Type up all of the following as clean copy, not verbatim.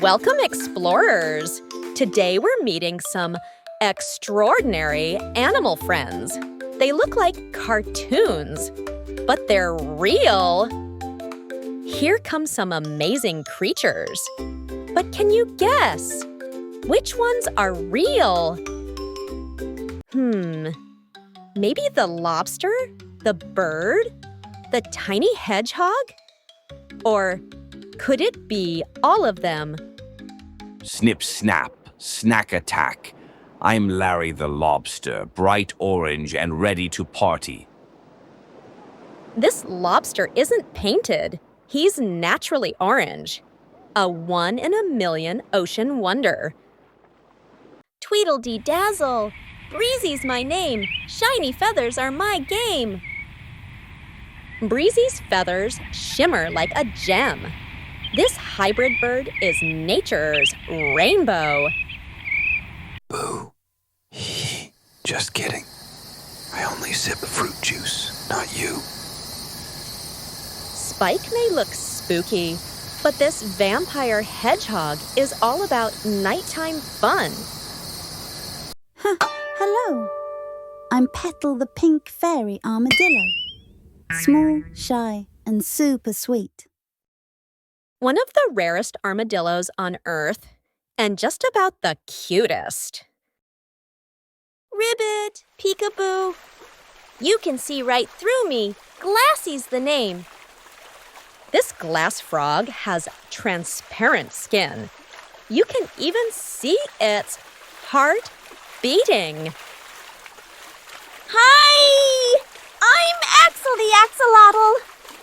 Welcome, explorers! Today we're meeting some extraordinary animal friends. They look like cartoons, but they're real. Here come some amazing creatures. But can you guess? Which ones are real? Maybe the lobster, the bird, the tiny hedgehog? Or could it be all of them? Snip, snap, snack attack. I'm Larry the lobster, bright orange and ready to party. This lobster isn't painted. He's naturally orange. A one-in-a-million ocean wonder. Tweedledee-dazzle! Breezy's my name. Shiny feathers are my game. Breezy's feathers shimmer like a gem. This hybrid bird is nature's rainbow. Boo. Just kidding. I only sip fruit juice, not you. Spike may look spooky, but this vampire hedgehog is all about nighttime fun. Hello. I'm Petal the pink fairy armadillo. Small, shy, and super sweet. One of the rarest armadillos on Earth, and just about the cutest. Ribbit, peekaboo. You can see right through me. Glassy's the name. This glass frog has transparent skin. You can even see its heart beating. Hi! I'm Axel the Axolotl.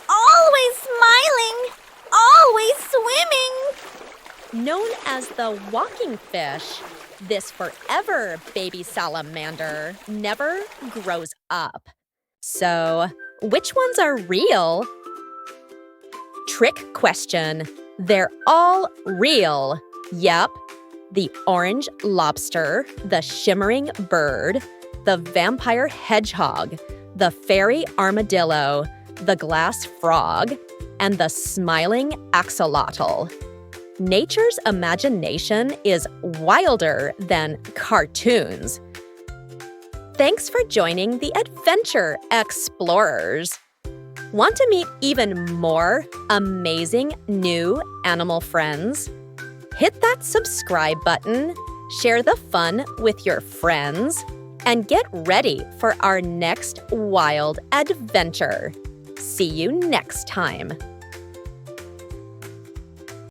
Always smiling. Always swimming. Known as the walking fish, this forever baby salamander never grows up. So, which ones are real? Trick question. They're all real. Yep. The orange lobster, the shimmering bird, the vampire hedgehog, the fairy armadillo, the glass frog, and the smiling axolotl. Nature's imagination is wilder than cartoons. Thanks for joining the Adventure Explorers. Want to meet even more amazing new animal friends? Hit that subscribe button, share the fun with your friends, and get ready for our next wild adventure. See you next time.